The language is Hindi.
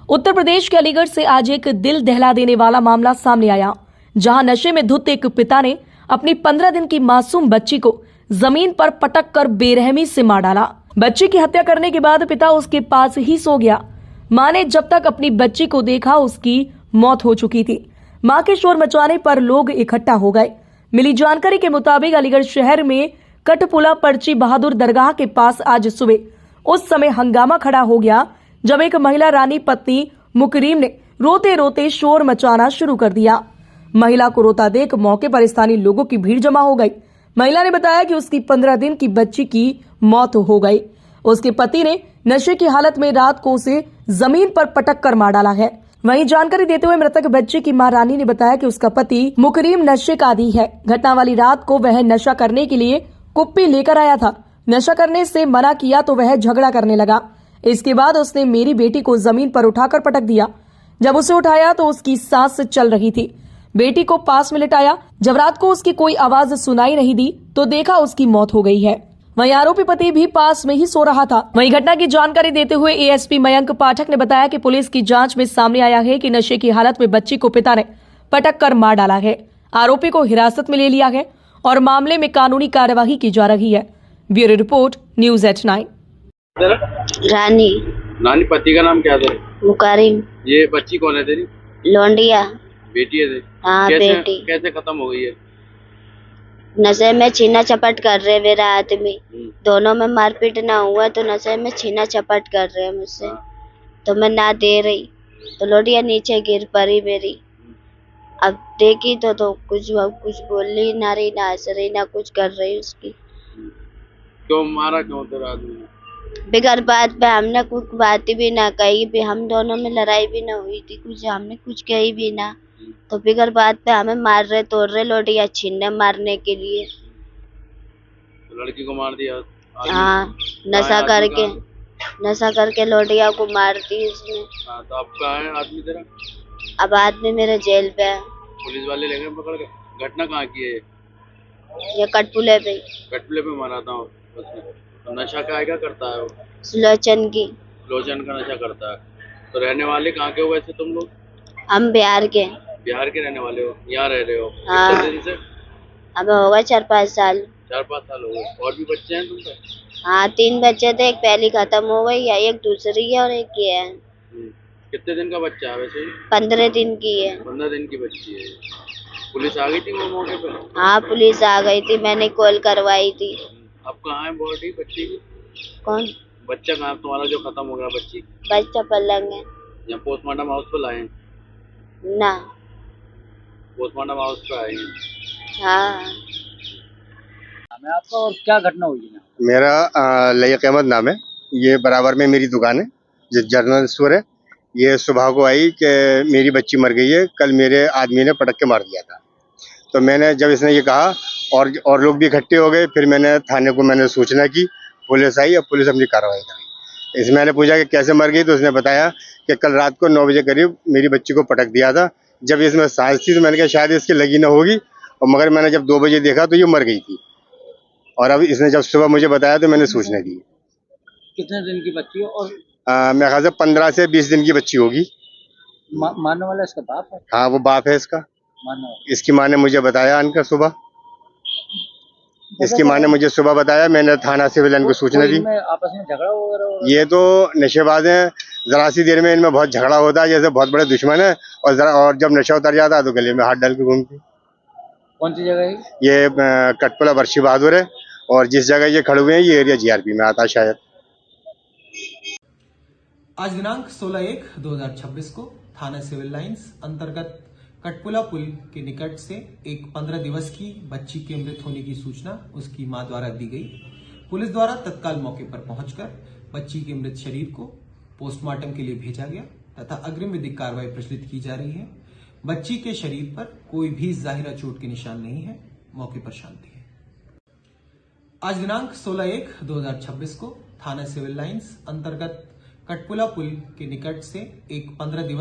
उत्तर प्रदेश के अलीगढ़ से आज एक दिल दहला देने वाला मामला सामने आया, जहां नशे में धुत एक पिता ने अपनी 15 दिन की मासूम बच्ची को जमीन पर पटक कर बेरहमी से मार डाला। बच्ची की हत्या करने के बाद पिता उसके पास ही सो गया। मां ने जब तक अपनी बच्ची को देखा उसकी मौत हो चुकी थी। मां के शोर मचाने पर लोग इकट्ठा हो गए। मिली जानकारी के मुताबिक अलीगढ़ शहर में कटपुला पर्ची बहादुर दरगाह के पास आज सुबह उस समय हंगामा खड़ा हो गया जब एक महिला रानी पत्नी मुकरीम ने रोते रोते शोर मचाना शुरू कर दिया। महिला को रोता देख मौके पर स्थानीय लोगों की भीड़ जमा हो गई। महिला ने बताया कि उसकी 15 दिन की बच्ची की मौत हो गई। उसके पति ने नशे की हालत में रात को उसे जमीन पर पटक कर मार डाला है। वहीं जानकारी देते हुए मृतक बच्चे की मां रानी ने बताया कि उसका पति मुकरीम नशे का आदी है। घटना वाली रात को वह नशा करने के लिए कुप्पी लेकर आया था। नशा करने से मना किया तो वह झगड़ा करने लगा। इसके बाद उसने मेरी बेटी को जमीन पर उठाकर पटक दिया। जब उसे उठाया तो उसकी सांस चल रही थी। बेटी को पास में लिटाया। जब रात को उसकी कोई आवाज सुनाई नहीं दी तो देखा उसकी मौत हो गई है। वहीं आरोपी पति भी पास में ही सो रहा था। वहीं घटना की जानकारी देते हुए एएसपी मयंक पाठक ने बताया कि पुलिस की जांच में सामने आया है कि नशे की हालत में बच्ची को पिता ने पटक कर मार डाला है। आरोपी को हिरासत में ले लिया है और मामले में कानूनी कार्यवाही की जा रही है। Bureau report, news eight 9। रानी पति का नाम क्या था? मुकरीम। ये बच्ची कौन है तेरी? लोंडिया। बेटी है तेरी? हाँ, बेटी। कैसे खत्म हो गई है? नशे में छीना चपट कर रहे मेरा आदमी। दोनों में मारपीट ना हुआ तो नशे में छीना चपट कर रहे मुझसे। तो मैं ना दे रही तो लोंडिया नीचे गिर पड़ी मेरी। अब देखी तो कुछ बोल रही ना रही, ना हंस रही, ना कुछ कर रही उसकी। क्यों मारा क्यों तेरा आदमी? बिगर बात पे हमने कुछ बात भी ना कही भी, हम दोनों में लड़ाई भी ना हुई थी, कुछ हमने कुछ कही भी ना, तो बिगर बात पे हमें मार रहे तोड़ रहे लोटिया छीनने मारने के लिए। लड़की को मार दिया? हाँ, नशा करके लोटिया को मार दी उसने। तो अब कहाँ है आदमी तेरा? अब आदमी मेरे जेल पे है। पुलिस वाले ले गए पकड़ के? घटना कहाँ की है ये कटपुले पे। कटपुले पे मारा था उसने। तो नशा क्या करता है वो? लोचन का नशा करता है। तो रहने वाले कहाँ के हो वैसे तुम लोग? हम बिहार के रहने वाले हो? यहाँ रह रहे हो? हाँ। कितने दिन से? हमें होगा 4-5 साल। 4-5 साल हो गए। और भी बच्चे हैं तुमसे? हाँ, 3 बच्चे थे, एक पहली खत्म हो गई है, एक दूसरी है और एक ये है। कितने दिन का बच्चा है वैसे? 15 दिन की है। 15 दिन की बच्ची है। पुलिस आ गई थी वो मौके पे? हाँ, पुलिस आ गई थी, मैंने कॉल करवाई थी। अब कहाँ है बॉडी बच्ची की? कौन? बच्चा कहाँ है तुम्हारा जो खत्म हो गया? बच्ची बच्चा पलंग है। यहाँ पोस्टमार्टम हाउस पे लाए? ना, पोस्टमार्टम हाउस पे आए? हाँ। मैं आपका और क्या घटना हुई है? मेरा लयक अहमद नाम है। ये बराबर में मेरी दुकान है, जो जनरल स्टोर है। ये सुबह को आई कि मेरी बच्ची मर गई है, कल मेरे आदमी ने पटक के मार दिया था। तो मैंने जब इसने ये कहा और लोग भी इकट्ठे हो गए, फिर मैंने थाने को सूचना की, पुलिस आई, अब पुलिस अपनी कार्रवाई करी। इसमें मैंने पूछा कि कैसे मर गई, तो उसने बताया कि कल रात को 9 बजे करीब मेरी बच्ची को पटक दिया था। जब इसमें सांस थी तो मैंने कहा शायद इसकी लगी ना होगी, और मगर मैंने जब 2 बजे देखा तो ये मर गई थी। और अब इसने जब सुबह मुझे बताया तो मैंने सूचना दी। कितने दिन की बच्ची हो? और मेरे ख्याल से 15 से 20 दिन की बच्ची होगी। मारने वाला इसका बाप है? हाँ, वो बाप है इसका। इसकी माँ ने मुझे बताया अनका सुबह। इसकी माँ ने मुझे सुबह बताया, मैंने थाना सिविल को सूचना दी। आपस में झगड़ा वगैरह? ये तो नशेबाज हैं, जरा सी देर में इनमें बहुत झगड़ा होता है, जैसे बहुत बड़े दुश्मन है। और जब नशा उतर जाता है तो गले में हाथ डाल के घूमते। कौन सी जगह है ये? कटपुला वर्षी बहादुर है, और जिस जगह ये खड़े हुए हैं ये एरिया जीआरपी में आता है शायद। आज दिनांक 16/1/2026 को थाना सिविल लाइंस अंतर्गत कटपुला पुल के निकट से एक 15 दिवस की बच्ची के मृत होने की सूचना उसकी मां द्वारा दी गई। पुलिस द्वारा तत्काल मौके पर पहुंचकर बच्ची के मृत शरीर को पोस्टमार्टम के लिए भेजा गया तथा अग्रिम विधिक कार्रवाई प्रचलित की जा रही है। बच्ची के शरीर पर कोई भी जाहिरा चोट के निशान नहीं है। मौके पर शांति है। आज दिनांक 16/1/2026 को थाना सिविल लाइंस अंतर्गत कटपुला पुल के निकट से एक 15 दिवस